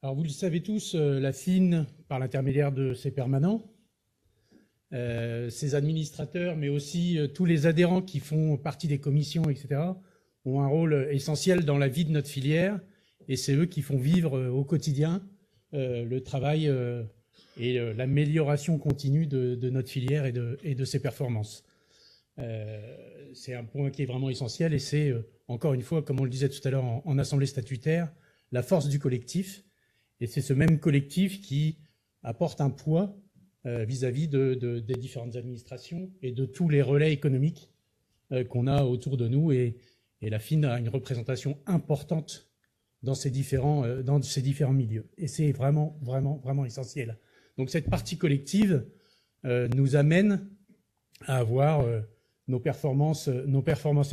Alors, vous le savez tous, la FIN, par l'intermédiaire de ses permanents, ses administrateurs, mais aussi tous les adhérents qui font partie des commissions, etc., ont un rôle essentiel dans la vie de notre filière, et c'est eux qui font vivre au quotidien le travail et l'amélioration continue de notre filière et de ses performances. C'est un point qui est vraiment essentiel, et c'est, encore une fois, comme on le disait tout à l'heure en assemblée statutaire, la force du collectif. Et c'est ce même collectif qui apporte un poids vis-à-vis des différentes administrations et de tous les relais économiques qu'on a autour de nous. Et la FIN a une représentation importante dans ces différents milieux. Et c'est vraiment, vraiment, vraiment essentiel. Donc cette partie collective nous amène à avoir nos performances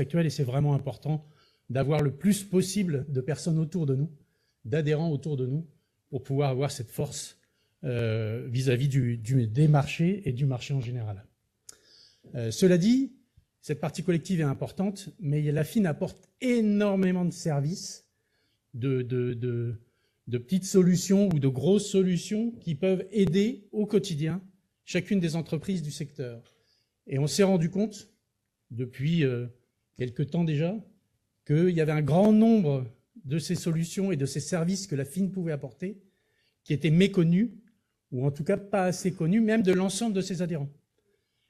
actuelles. Et c'est vraiment important d'avoir le plus possible de personnes autour de nous, d'adhérents autour de nous, pour pouvoir avoir cette force vis-à-vis des marchés et du marché en général. Cela dit, cette partie collective est importante, mais la FIN apporte énormément de services, de petites solutions ou de grosses solutions qui peuvent aider au quotidien chacune des entreprises du secteur. Et on s'est rendu compte, depuis quelque temps déjà, qu'il y avait un grand nombre de ces solutions et de ces services que la FIN pouvait apporter, qui étaient méconnus, ou en tout cas pas assez connus, même de l'ensemble de ses adhérents.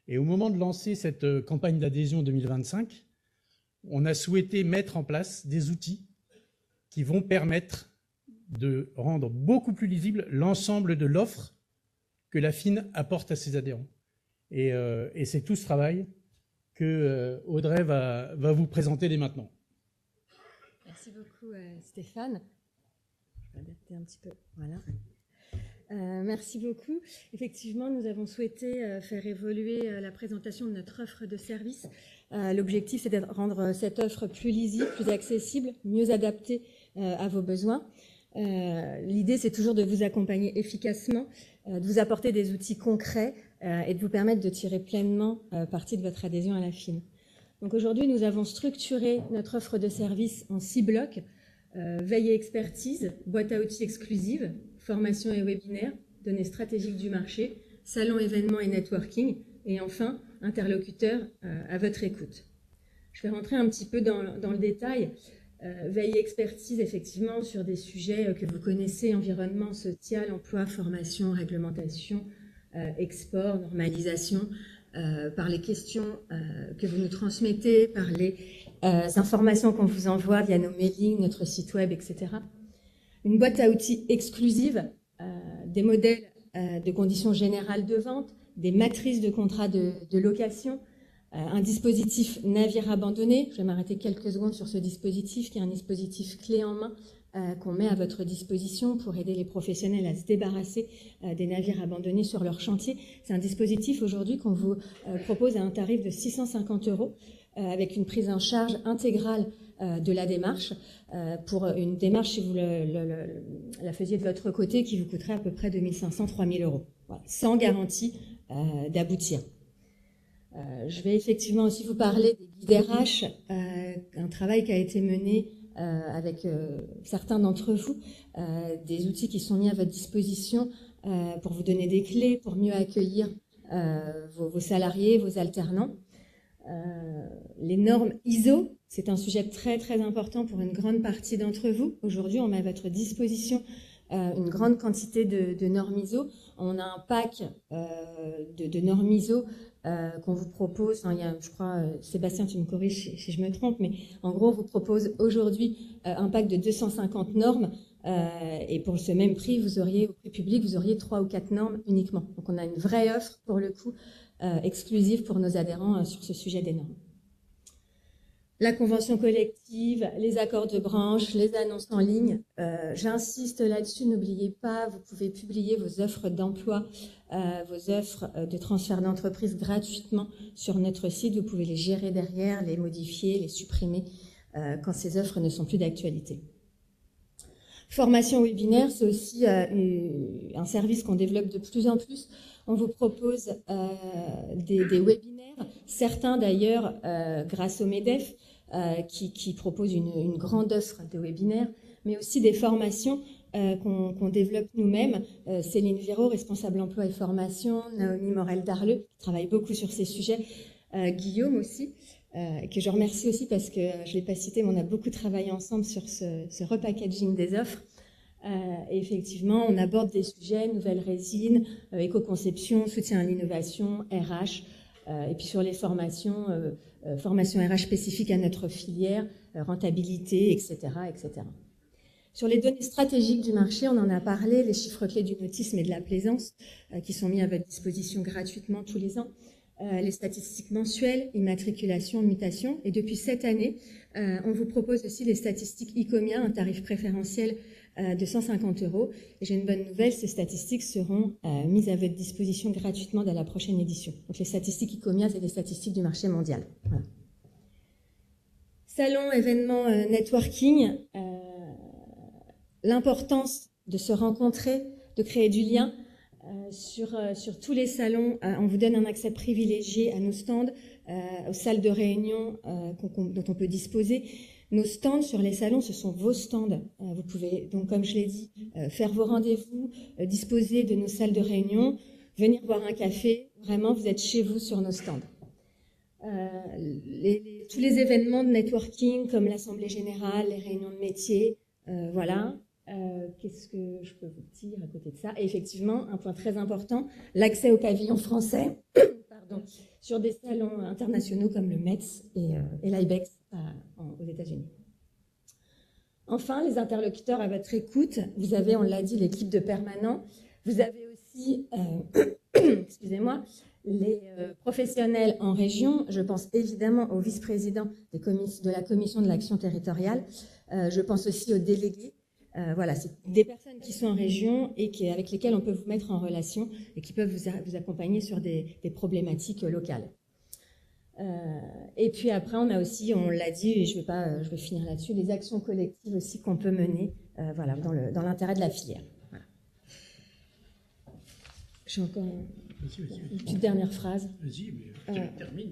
Et au moment de lancer cette campagne d'adhésion 2025, on a souhaité mettre en place des outils qui vont permettre de rendre beaucoup plus lisible l'ensemble de l'offre que la FIN apporte à ses adhérents. Et c'est tout ce travail que Audrey va vous présenter dès maintenant. Merci beaucoup Stéphane. Je vais adapter un petit peu. Voilà. Merci beaucoup. Effectivement, nous avons souhaité faire évoluer la présentation de notre offre de service. L'objectif, c'est de rendre cette offre plus lisible, plus accessible, mieux adaptée à vos besoins. L'idée, c'est toujours de vous accompagner efficacement, de vous apporter des outils concrets et de vous permettre de tirer pleinement parti de votre adhésion à la FIN. Donc aujourd'hui, nous avons structuré notre offre de service en 6 blocs. Veille et expertise, boîte à outils exclusive, formation et webinaire, données stratégiques du marché, salon, événements et networking, et enfin, interlocuteur à votre écoute. Je vais rentrer un petit peu dans le détail. Veille et expertise, effectivement, sur des sujets que vous connaissez, environnement social, emploi, formation, réglementation, export, normalisation, par les questions que vous nous transmettez, par les informations qu'on vous envoie via nos mailings, notre site web, etc. Une boîte à outils exclusive, des modèles de conditions générales de vente, des matrices de contrats de location, un dispositif navire abandonné. Je vais m'arrêter quelques secondes sur ce dispositif qui est un dispositif clé en main qu'on met à votre disposition pour aider les professionnels à se débarrasser des navires abandonnés sur leur chantier. C'est un dispositif aujourd'hui qu'on vous propose à un tarif de 650 € avec une prise en charge intégrale de la démarche pour une démarche, si vous la faisiez de votre côté, qui vous coûterait à peu près 2500 à 3000 €, voilà, sans garantie d'aboutir. Je vais effectivement aussi vous parler des guides RH, un travail qui a été mené avec certains d'entre vous, des outils qui sont mis à votre disposition pour vous donner des clés, pour mieux accueillir vos salariés, vos alternants. Les normes ISO, c'est un sujet très très important pour une grande partie d'entre vous. Aujourd'hui, on met à votre disposition une grande quantité de normes ISO. On a un pack de normes ISO qu'on vous propose. Enfin, il y a, je crois, Sébastien, tu me corriges si je me trompe, mais en gros, on vous propose aujourd'hui un pack de 250 normes et pour ce même prix, vous auriez, au prix public, vous auriez 3 ou 4 normes uniquement. Donc, on a une vraie offre, pour le coup, exclusive pour nos adhérents sur ce sujet des normes. La convention collective, les accords de branche, les annonces en ligne. J'insiste là-dessus, n'oubliez pas, vous pouvez publier vos offres d'emploi, vos offres de transfert d'entreprise gratuitement sur notre site. Vous pouvez les gérer derrière, les modifier, les supprimer quand ces offres ne sont plus d'actualité. Formation webinaire, c'est aussi un service qu'on développe de plus en plus. On vous propose des webinaires, certains d'ailleurs grâce au MEDEF, qui propose une grande offre de webinaires, mais aussi des formations qu'on développe nous-mêmes. Céline Viraud, responsable emploi et formation, Naomi Morel-Darleux, qui travaille beaucoup sur ces sujets, Guillaume aussi, que je remercie aussi parce que je ne l'ai pas cité, mais on a beaucoup travaillé ensemble sur ce repackaging des offres. Et effectivement, on aborde des sujets, nouvelles résines, éco-conception, soutien à l'innovation, RH, et puis sur les formations, formation RH spécifique à notre filière, rentabilité, etc., etc. Sur les données stratégiques du marché, on en a parlé, les chiffres clés du nautisme et de la plaisance, qui sont mis à votre disposition gratuitement tous les ans. Les statistiques mensuelles, immatriculation, mutation. Et depuis cette année, on vous propose aussi les statistiques ICOMIA, un tarif préférentiel de 150 €. Et j'ai une bonne nouvelle, ces statistiques seront mises à votre disposition gratuitement dans la prochaine édition. Donc les statistiques ICOMIA, c'est des statistiques du marché mondial. Voilà. Salon, événement, networking, l'importance de se rencontrer, de créer du lien. Sur tous les salons, on vous donne un accès privilégié à nos stands, aux salles de réunion dont on peut disposer. Nos stands sur les salons, ce sont vos stands. Vous pouvez donc, comme je l'ai dit, faire vos rendez-vous, disposer de nos salles de réunion, venir boire un café. Vraiment, vous êtes chez vous sur nos stands. Tous les événements de networking, comme l'Assemblée Générale, les réunions de métier, voilà. Qu'est-ce que je peux vous dire à côté de ça? Et effectivement, un point très important, l'accès au pavillon français pardon, sur des salons internationaux comme le METS et l'IBEX aux États-Unis. Enfin, les interlocuteurs à votre écoute, vous avez, on l'a dit, l'équipe de permanents, vous avez aussi, excusez-moi, les professionnels en région. Je pense évidemment au vice-président de la commission de l'action territoriale, je pense aussi aux délégués. Voilà, c'est des personnes qui sont en région et avec lesquelles on peut vous mettre en relation et qui peuvent vous accompagner sur des problématiques locales. Et puis après, on a aussi, on l'a dit, et je vais finir là-dessus, les actions collectives aussi qu'on peut mener, voilà, dans l'intérêt de la filière. Voilà. J'ai encore une petite dernière phrase. Vas-y, mais termine.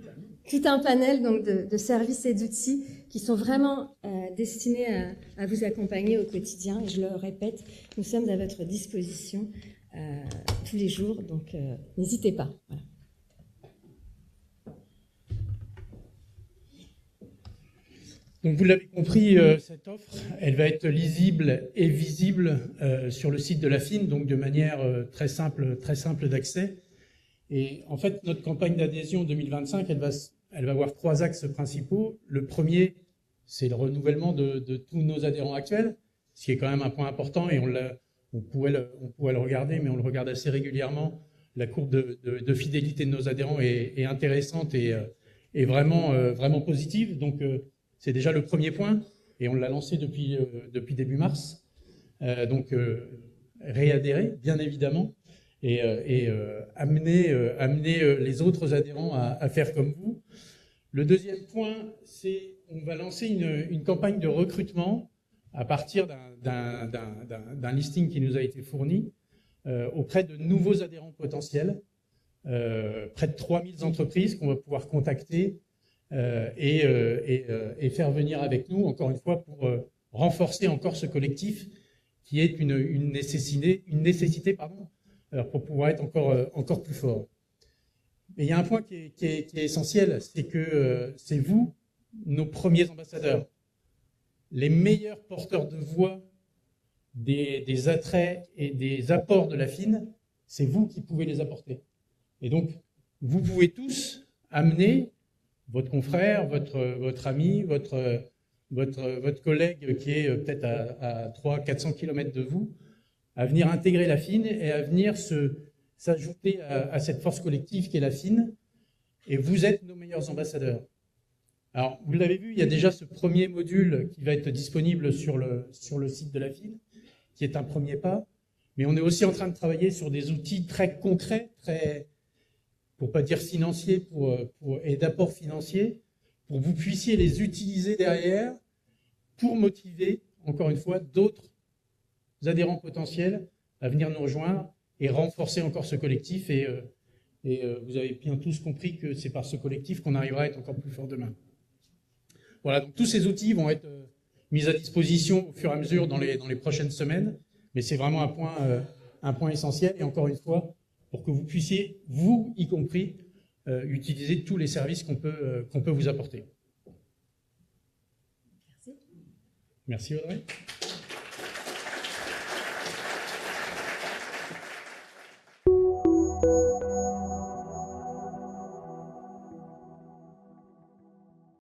Tout un panel donc de services et d'outils qui sont vraiment destinés à vous accompagner au quotidien. Et je le répète, nous sommes à votre disposition tous les jours, donc n'hésitez pas. Voilà. Donc vous l'avez compris, cette offre, elle va être lisible et visible sur le site de la FIN, donc de manière très simple d'accès. Et en fait, notre campagne d'adhésion 2025, elle va avoir 3 axes principaux. Le premier, c'est le renouvellement de tous nos adhérents actuels, ce qui est quand même un point important, et on pourrait le regarder, mais on le regarde assez régulièrement. La courbe de fidélité de nos adhérents est intéressante et vraiment positive. Donc c'est déjà le premier point, et on l'a lancé depuis début mars. Donc réadhérer, bien évidemment, et amener les autres adhérents à faire comme vous. Le deuxième point, c'est on va lancer une campagne de recrutement à partir d'un listing qui nous a été fourni auprès de nouveaux adhérents potentiels, près de 3000 entreprises qu'on va pouvoir contacter et faire venir avec nous, encore une fois, pour renforcer encore ce collectif qui est une nécessité, pour pouvoir être encore plus fort. Mais il y a un point qui est essentiel, c'est que c'est vous, nos premiers ambassadeurs, les meilleurs porteurs de voix des attraits et des apports de la FIN, c'est vous qui pouvez les apporter. Et donc, vous pouvez tous amener votre confrère, votre ami, votre collègue qui est peut-être à 300-400 km de vous, à venir intégrer la FIN et à venir s'ajouter à cette force collective qui est la FIN. Et vous êtes nos meilleurs ambassadeurs. Alors, vous l'avez vu, il y a déjà ce premier module qui va être disponible sur le site de la FIN, qui est un premier pas. Mais on est aussi en train de travailler sur des outils très concrets, pour pas dire financiers, et d'apport financier, pour que vous puissiez les utiliser derrière pour motiver, encore une fois, d'autres adhérents potentiels à venir nous rejoindre et renforcer encore ce collectif. Et vous avez bien tous compris que c'est par ce collectif qu'on arrivera à être encore plus fort demain. Voilà, donc tous ces outils vont être mis à disposition au fur et à mesure dans les prochaines semaines. Mais c'est vraiment un point essentiel, et encore une fois, pour que vous puissiez, vous y compris, utiliser tous les services qu'on peut vous apporter. Merci. Merci Audrey.